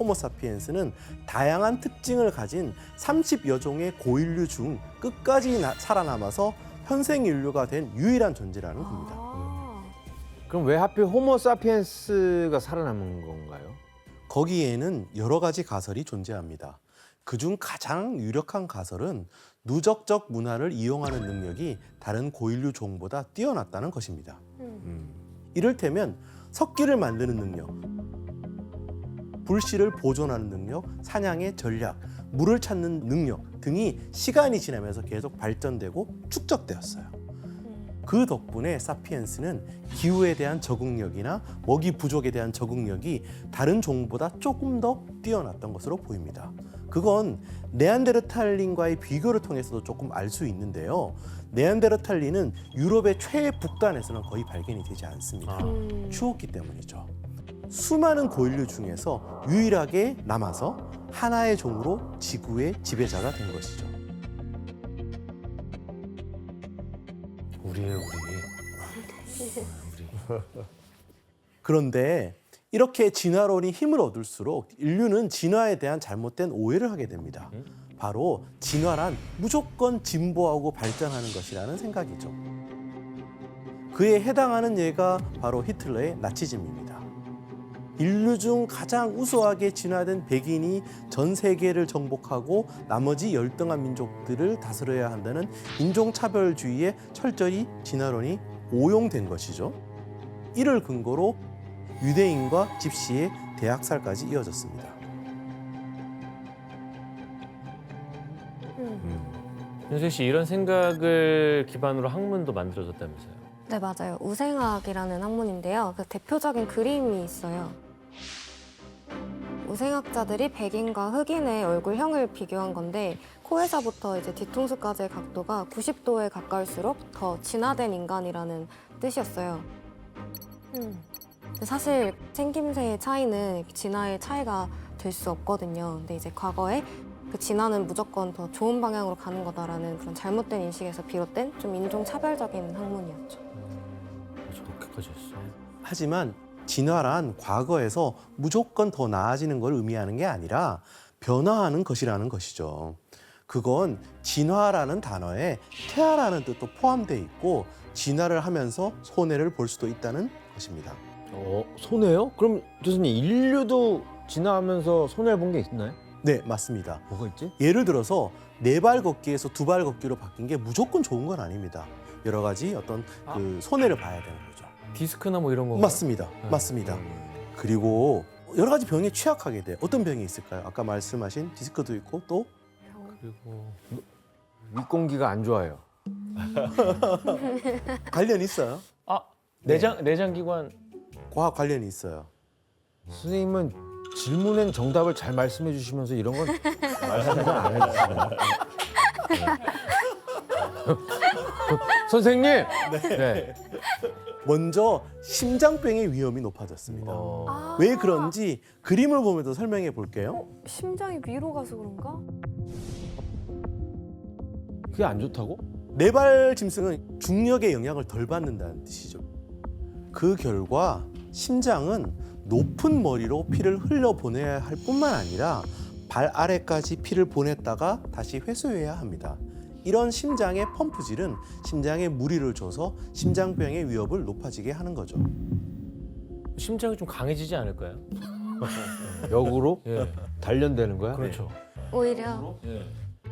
호모사피엔스는 다양한 특징을 가진 30여 종의 고인류 중 끝까지 살아남아서 현생 인류가 된 유일한 존재라는 겁니다. 그럼 왜 하필 호모사피엔스가 살아남은 건가요? 거기에는 여러 가지 가설이 존재합니다. 그중 가장 유력한 가설은 누적적 문화를 이용하는 능력이 다른 고인류 종보다 뛰어났다는 것입니다. 이를테면 석기를 만드는 능력, 불씨를 보존하는 능력, 사냥의 전략, 물을 찾는 능력 등이 시간이 지나면서 계속 발전되고 축적되었어요. 그 덕분에 사피엔스는 기후에 대한 적응력이나 먹이 부족에 대한 적응력이 다른 종보다 조금 더 뛰어났던 것으로 보입니다. 그건 네안데르탈린과의 비교를 통해서도 조금 알 수 있는데요. 네안데르탈린은 유럽의 최북단에서는 거의 발견이 되지 않습니다. 추웠기 때문이죠. 수많은 고인류 중에서 유일하게 남아서 하나의 종으로 지구의 지배자가 된 것이죠. 우리예요, 우리. 그런데 이렇게 진화론이 힘을 얻을수록 인류는 진화에 대한 잘못된 오해를 하게 됩니다. 바로 진화란 무조건 진보하고 발전하는 것이라는 생각이죠. 그에 해당하는 예가 바로 히틀러의 나치즘입니다. 인류 중 가장 우수하게 진화된 백인이 전 세계를 정복하고 나머지 열등한 민족들을 다스려야 한다는 인종차별주의에 철저히 진화론이 오용된 것이죠. 이를 근거로 유대인과 집시의 대학살까지 이어졌습니다. 윤석 씨, 이런 생각을 기반으로 학문도 만들어졌다면서요? 네, 맞아요. 우생학이라는 학문인데요. 그 대표적인 그림이 있어요. 우생학자들이 백인과 흑인의 얼굴형을 비교한 건데 코에서부터 이제 뒤통수까지의 각도가 90도에 가까울수록 더 진화된 인간이라는 뜻이었어요. 근데 사실 생김새의 차이는 진화의 차이가 될 수 없거든요. 근데 이제 과거에 그 진화는 무조건 더 좋은 방향으로 가는 거다라는 그런 잘못된 인식에서 비롯된 좀 인종차별적인 학문이었죠. 저렇게까지 했어. 하지만 진화란 과거에서 무조건 더 나아지는 걸 의미하는 게 아니라 변화하는 것이라는 것이죠. 그건 진화라는 단어에 태아라는 뜻도 포함되어 있고 진화를 하면서 손해를 볼 수도 있다는 것입니다. 손해요? 그럼 교수님 인류도 진화하면서 손해를 본 게 있나요? 네, 맞습니다. 뭐가 있지? 예를 들어서 4발 걷기에서 2발 걷기로 바뀐 게 무조건 좋은 건 아닙니다. 여러 가지 어떤 그 손해를 봐야 되는 거죠. 디스크나 뭐 이런 거. 맞습니다. 맞습니다. 그리고 여러 가지 병에 취약하게 돼. 어떤 병이 있을까요? 아까 말씀하신 디스크도 있고 또 그리고 윗공기가 안 좋아요. 관련이 있어요. 내장기관. 과학 관련이 있어요. 선생님은 질문엔 정답을 잘 말씀해 주시면서 이런 건 말씀을 안 해주시네요. 선생님! 네. 먼저 심장병의 위험이 높아졌습니다. 왜 그런지 그림을 보면서 설명해 볼게요. 심장이 위로 가서 그런가? 그게 안 좋다고? 4발 짐승은 중력의 영향을 덜 받는다는 뜻이죠. 그 결과 심장은 높은 머리로 피를 흘려보내야 할 뿐만 아니라 발 아래까지 피를 보냈다가 다시 회수해야 합니다. 이런 심장의 펌프질은 심장에 무리를 줘서 심장병의 위협을 높아지게 하는 거죠. 심장이 좀 강해지지 않을까요? 역으로? 예. 단련되는 거야? 그렇죠. 오히려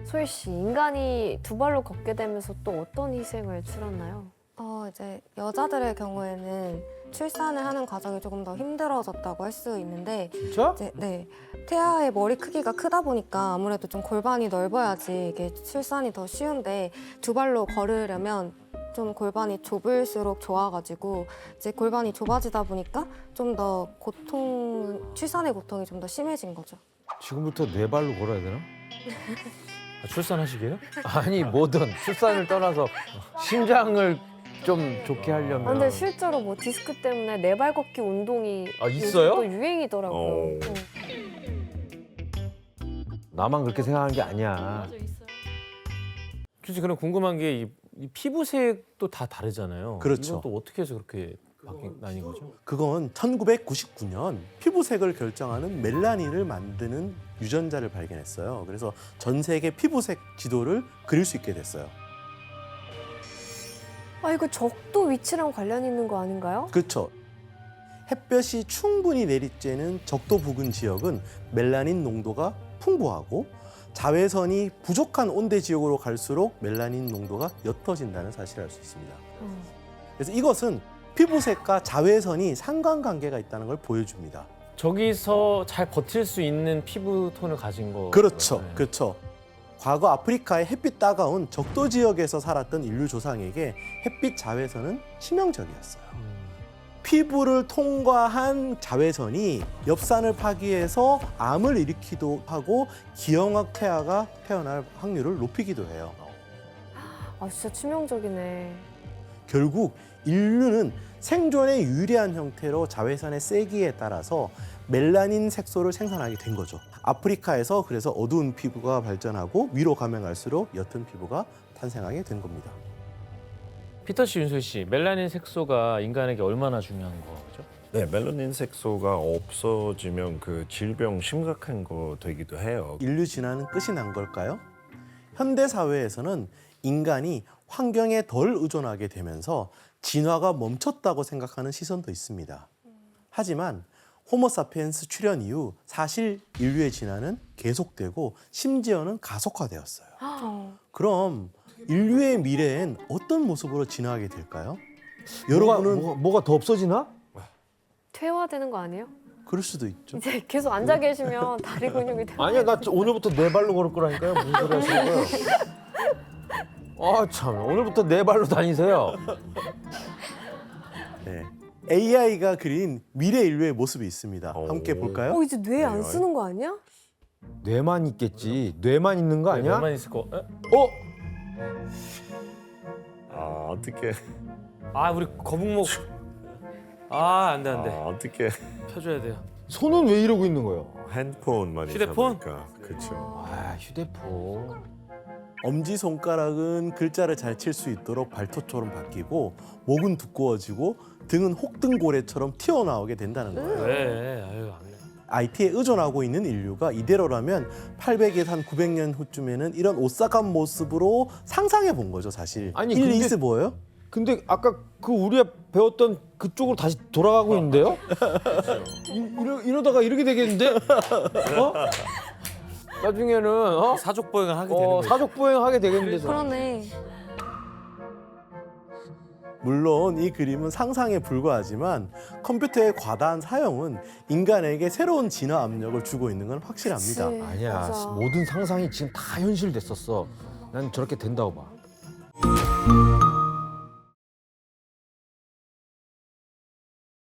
소희 씨, 인간이 2발로 걷게 되면서 또 어떤 희생을 치렀나요? 이제 여자들의 경우에는 출산을 하는 과정이 조금 더 힘들어졌다고 할 수 있는데 진짜? 이제 네, 태아의 머리 크기가 크다 보니까 아무래도 좀 골반이 넓어야지 이게 출산이 더 쉬운데 2발로 걸으려면 좀 골반이 좁을수록 좋아가지고 이제 골반이 좁아지다 보니까 좀 더 출산의 고통이 좀 더 심해진 거죠. 지금부터 4발로 걸어야 되나? 출산하시게요? 아니 뭐든 출산을 떠나서 심장을 좀 좋게 하려면 근데 실제로 뭐 디스크 때문에 4발 걷기 운동이 있어요? 요즘 또 유행이더라고요. 나만 그렇게 생각하는 게 아니야. 교수님, 그럼 궁금한 게 이 피부색도 다 다르잖아요. 그렇죠. 이건 또 어떻게 해서 그렇게 아닌 거죠? 그건 1999년 피부색을 결정하는 멜라닌을 만드는 유전자를 발견했어요. 그래서 전 세계 피부색 지도를 그릴 수 있게 됐어요. 아, 이거 적도 위치랑 관련 있는 거 아닌가요? 그렇죠. 햇볕이 충분히 내리쬐는 적도 부근 지역은 멜라닌 농도가 풍부하고 자외선이 부족한 온대 지역으로 갈수록 멜라닌 농도가 옅어진다는 사실을 알 수 있습니다. 그래서 이것은 피부색과 자외선이 상관관계가 있다는 걸 보여줍니다. 저기서 잘 버틸 수 있는 피부 톤을 가진 거. 그렇죠. 네. 그렇죠. 과거 아프리카의 햇빛 따가운 적도 지역에서 살았던 인류 조상에게 햇빛 자외선은 치명적이었어요. 피부를 통과한 자외선이 엽산을 파기해서 암을 일으키기도 하고 기형학 태아가 태어날 확률을 높이기도 해요. 아, 진짜 치명적이네. 결국 인류는 생존에 유리한 형태로 자외선의 세기에 따라서 멜라닌 색소를 생산하게 된 거죠. 아프리카에서 그래서 어두운 피부가 발전하고 위로 가면 갈수록 옅은 피부가 탄생하게 된 겁니다. 피터 씨, 윤소희 씨, 멜라닌 색소가 인간에게 얼마나 중요한 거죠? 네, 멜라닌 색소가 없어지면 그 질병 심각한 거 되기도 해요. 인류 진화는 끝이 난 걸까요? 현대 사회에서는 인간이 환경에 덜 의존하게 되면서 진화가 멈췄다고 생각하는 시선도 있습니다. 하지만 호모사피엔스 출현 이후 사실 인류의 진화는 계속되고 심지어는 가속화되었어요. 그럼 인류의 미래엔 어떤 모습으로 진화하게 될까요? 여러분은 뭐가 더 없어지나? 퇴화되는 거 아니에요? 그럴 수도 있죠. 이제 계속 앉아 계시면 다리 근육이 퇴화. 아니야, 나 오늘부터 네 발로 걸을 거라니까요. 무슨 소리 하시는 거예요? 아, 참. 오늘부터 네 발로 다니세요. 네. AI가 그린 미래 인류의 모습이 있습니다. 함께 볼까요? 이제 뇌 안 쓰는 거 아니야? 뇌만 있겠지. 뇌만 있는 거 아니야? 몇만 있을 거. 어? 아, 어떻게? 아, 우리 거북목. 아, 안 돼, 안 돼. 아, 어떻게? 펴줘야 돼요. 손은 왜 이러고 있는 거예요? 핸드폰만 휴대폰? 그렇죠. 아, 휴대폰. 엄지 손가락은 글자를 잘 칠 수 있도록 발톱처럼 바뀌고 목은 두꺼워지고 등은 혹등고래처럼 튀어나오게 된다는 거예요. 왜? 아유, 안 돼. IT에 의존하고 있는 인류가 이대로라면 800에서 한 900년 후쯤에는 이런 오싹한 모습으로 상상해 본 거죠, 사실. 아니, 일리 근데- 있어 보여요? 근데 아까 그 우리가 배웠던 그쪽으로 다시 돌아가고 있는데요? 이러다가 이렇게 되겠는데? 어? 나중에는 사족 보행을 하게 되는 거죠. 사족 보행하게 되겠는데. 그러네. 물론 이 그림은 상상에 불과하지만 컴퓨터의 과다한 사용은 인간에게 새로운 진화 압력을 주고 있는 건 확실합니다. 그치. 아니야, 맞아. 모든 상상이 지금 다 현실됐었어. 난 저렇게 된다고 봐.